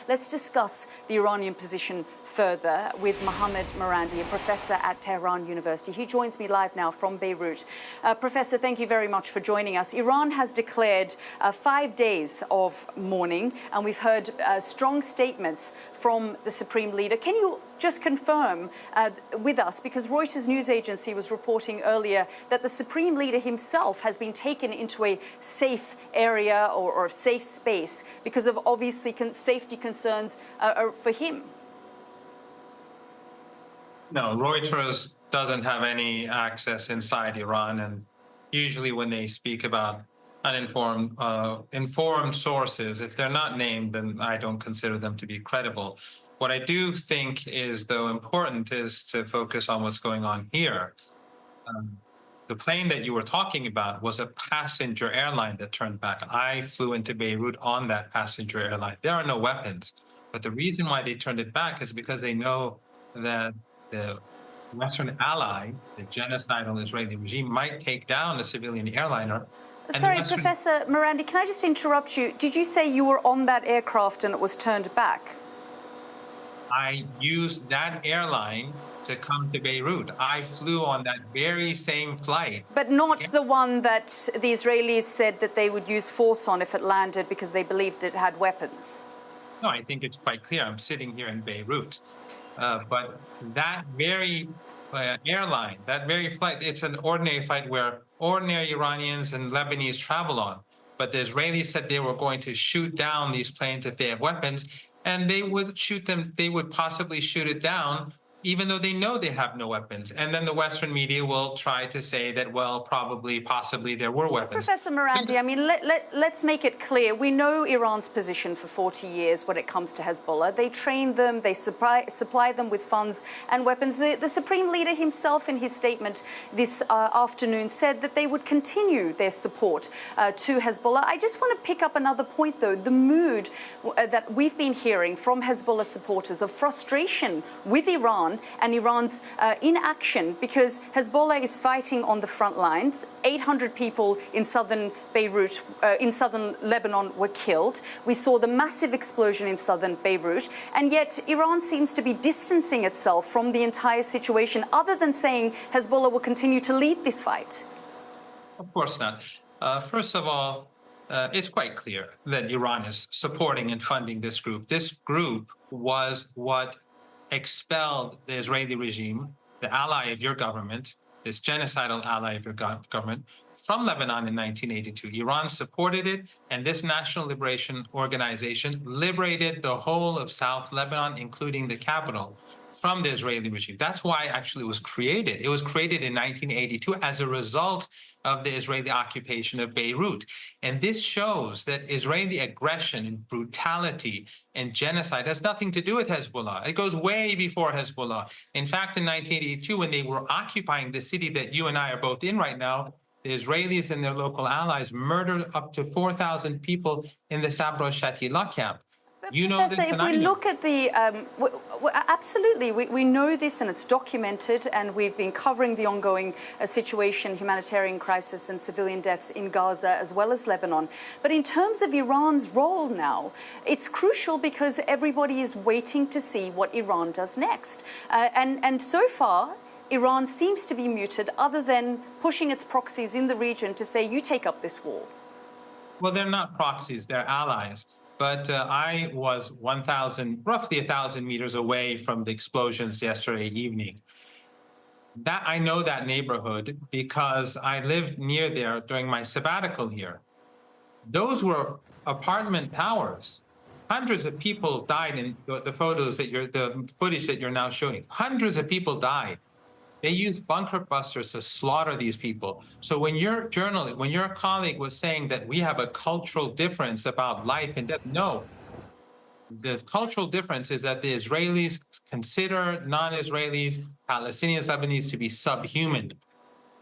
let's discuss the Iranian position further with Mohammad Marandi, a professor at Tehran University. He joins me live now from Beirut. Professor, thank you very much for joining us. Iran has declared 5 days of mourning, and we've heard strong statements from the Supreme Leader. Can you just confirm with us, because Reuters news agency was reporting earlier that the Supreme Leader himself has been taken into a safe area or a safe space because of obviously safety concerns for him? No, Reuters doesn't have any access inside Iran, and usually when they speak about uninformed, informed sources, if they're not named, then I don't consider them to be credible. What I do think is, though, important is to focus on what's going on here. The plane that you were talking about was a passenger airline that turned back. I flew into Beirut on that passenger airline. There are no weapons, but the reason why they turned it back is because they know that the Western ally, the genocidal Israeli regime, might take down a civilian airliner. Sorry, Professor Marandi, can I just interrupt you? Did you say you were on that aircraft and it was turned back? I used that airline to come to Beirut. I flew on that very same flight. But not the one that the Israelis said that they would use force on if it landed because they believed it had weapons? No, I think it's quite clear. I'm sitting here in Beirut. But that very airline, that very flight, it's an ordinary flight where ordinary Iranians and Lebanese travel on. But the Israelis said they were going to shoot down these planes if they have weapons, and they would shoot them, they would possibly shoot it down, even though they know they have no weapons. And then the Western media will try to say that, well, probably, possibly there were weapons. Professor Marandi, I mean, let's make it clear. We know Iran's position for 40 years when it comes to Hezbollah. They train them, they supply them with funds and weapons. The Supreme Leader himself in his statement this afternoon said that they would continue their support to Hezbollah. I just want to pick up another point, though. The mood that we've been hearing from Hezbollah supporters of frustration with Iran and Iran's inaction, because Hezbollah is fighting on the front lines. 800 people in southern Beirut, in southern Lebanon were killed. We saw the massive explosion in southern Beirut, and yet Iran seems to be distancing itself from the entire situation, other than saying Hezbollah will continue to lead this fight. Of course not. First of all, it's quite clear that Iran is supporting and funding this group. This group was what expelled the Israeli regime, the ally of your government, this genocidal ally of your government, from Lebanon in 1982. Iran supported it, and this National Liberation Organization liberated the whole of South Lebanon, including the capital, from the Israeli regime. That's why actually it was created. It was created in 1982 as a result of the Israeli occupation of Beirut. And this shows that Israeli aggression and brutality and genocide has nothing to do with Hezbollah. It goes way before Hezbollah. In fact, in 1982, when they were occupying the city that you and I are both in right now, the Israelis and their local allies murdered up to 4,000 people in the Sabra Shatila camp. You know Professor, this, if we look at the, absolutely, we know this and it's documented, and we've been covering the ongoing situation, humanitarian crisis and civilian deaths in Gaza as well as Lebanon. But in terms of Iran's role now, it's crucial because everybody is waiting to see what Iran does next. And so far, Iran seems to be muted, other than pushing its proxies in the region to say, you take up this war. Well, they're not proxies, they're allies. But I was roughly 1,000 meters away from the explosions yesterday evening. That I know that neighborhood because I lived near there during my sabbatical here. Those were apartment towers. Hundreds of people died in the footage that you're now showing. Hundreds of people died. They used bunker busters to slaughter these people. So when your colleague was saying that we have a cultural difference about life and death, no. The cultural difference is that the Israelis consider non-Israelis, Palestinians, Lebanese to be subhuman.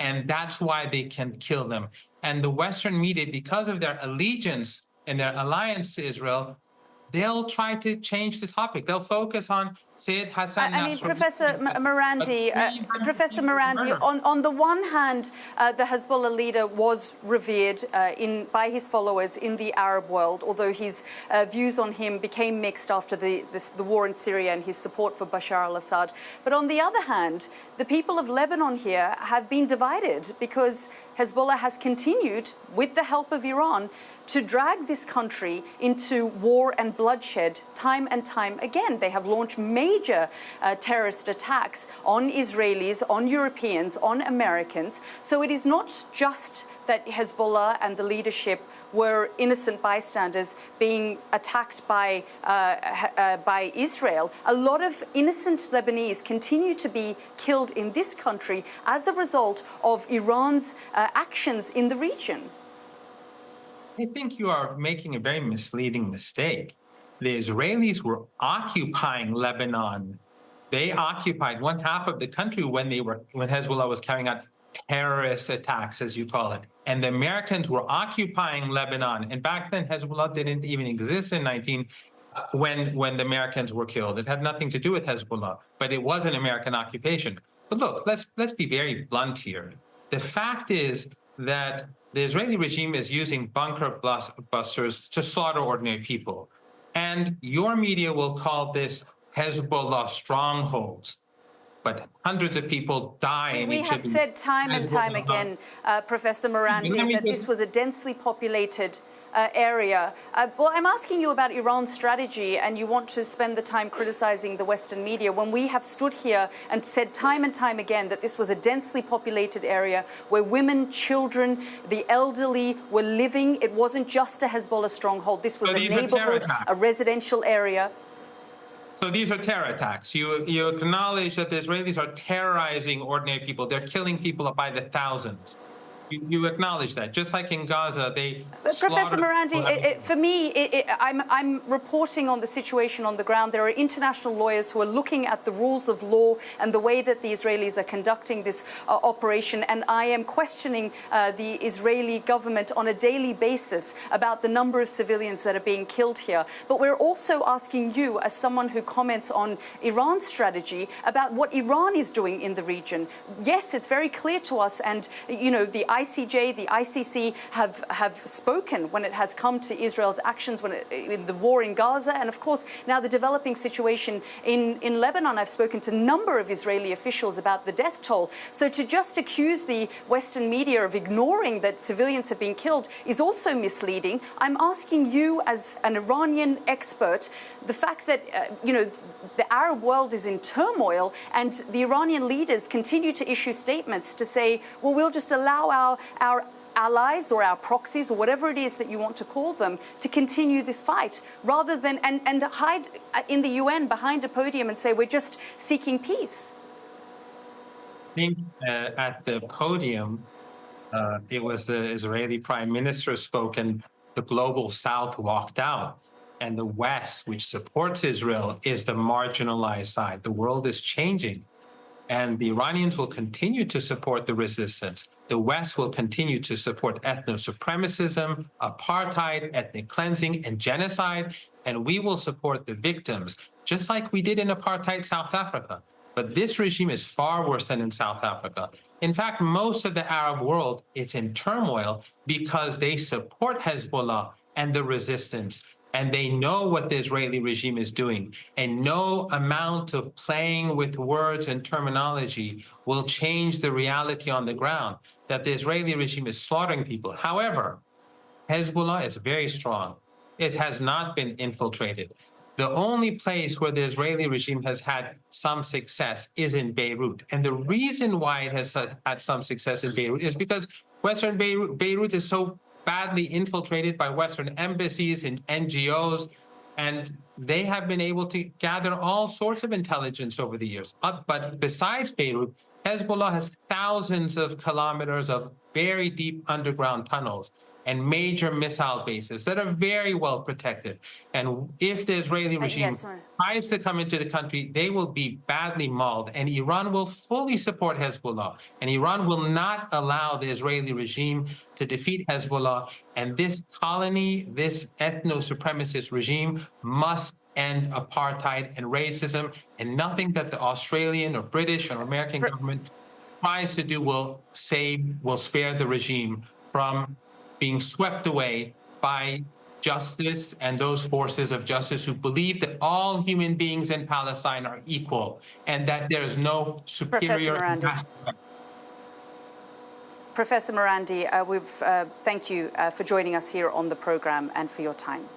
And that's why they can kill them. And the Western media, because of their allegiance and their alliance to Israel, they'll try to change the topic. They'll focus on Sayyid Hassan I mean, Nasrallah. Professor Marandi, on the one hand, the Hezbollah leader was revered by his followers in the Arab world, although his views on him became mixed after the war in Syria and his support for Bashar al-Assad. But on the other hand, the people of Lebanon here have been divided because Hezbollah has continued, with the help of Iran, to drag this country into war and bloodshed time and time again. They have launched major terrorist attacks on Israelis, on Europeans, on Americans. So it is not just that Hezbollah and the leadership were innocent bystanders being attacked by Israel. A lot of innocent Lebanese continue to be killed in this country as a result of Iran's actions in the region. I think you are making a very misleading mistake. The Israelis were occupying Lebanon. They occupied one half of the country when Hezbollah was carrying out terrorist attacks, as you call it. And the Americans were occupying Lebanon. And back then, Hezbollah didn't even exist in when the Americans were killed. It had nothing to do with Hezbollah, but it was an American occupation. But look, let's be very blunt here. The fact is that the Israeli regime is using bunker busters to slaughter ordinary people. And your media will call this Hezbollah strongholds. But hundreds of people die in each of these. We have said time and time again, Professor Marandi, that this was a densely populated area. Well, I'm asking you about Iran's strategy, and you want to spend the time criticizing the Western media when we have stood here and said time and time again that this was a densely populated area where women, children, the elderly were living. It wasn't just a Hezbollah stronghold. This was a neighborhood, a residential area. So these are terror attacks. You acknowledge that the Israelis are terrorizing ordinary people. They're killing people by the thousands. You acknowledge that, just like in Gaza, they. Professor Marandi, for me, I'm reporting on the situation on the ground. There are international lawyers who are looking at the rules of law and the way that the Israelis are conducting this operation, and I am questioning the Israeli government on a daily basis about the number of civilians that are being killed here. But we're also asking you, as someone who comments on Iran's strategy, about what Iran is doing in the region. Yes, it's very clear to us, and the ICJ, the ICC have spoken when it has come to Israel's actions in the war in Gaza, and of course now the developing situation in Lebanon. I've spoken to a number of Israeli officials about the death toll. So to just accuse the Western media of ignoring that civilians have been killed is also misleading. I'm asking you, as an Iranian expert, the fact that the Arab world is in turmoil and the Iranian leaders continue to issue statements to say, well, we'll just allow our allies or our proxies or whatever it is that you want to call them to continue this fight, rather than and hide in the UN behind a podium and say we're just seeking peace. I think at the podium, it was the Israeli prime minister spoke and the global south walked out. And the West, which supports Israel, is the marginalized side. The world is changing. And the Iranians will continue to support the resistance. The West will continue to support ethno-supremacism, apartheid, ethnic cleansing, and genocide. And we will support the victims, just like we did in apartheid South Africa. But this regime is far worse than in South Africa. In fact, most of the Arab world is in turmoil because they support Hezbollah and the resistance. And they know what the Israeli regime is doing. And no amount of playing with words and terminology will change the reality on the ground, that the Israeli regime is slaughtering people. However, Hezbollah is very strong. It has not been infiltrated. The only place where the Israeli regime has had some success is in Beirut. And the reason why it has had some success in Beirut is because Western Beirut is so badly infiltrated by Western embassies and NGOs, and they have been able to gather all sorts of intelligence over the years. But besides Beirut, Hezbollah has thousands of kilometers of very deep underground tunnels. and major missile bases that are very well protected. And if the Israeli regime yes, ma'am. tries to come into the country, they will be badly mauled. And Iran will fully support Hezbollah. And Iran will not allow the Israeli regime to defeat Hezbollah. And this colony, this ethno-supremacist regime must end apartheid and racism. And nothing that the Australian or British or American government tries to do will spare the regime from being swept away by justice and those forces of justice who believe that all human beings in Palestine are equal and that there is no superior. Professor Marandi, thank you for joining us here on the program and for your time.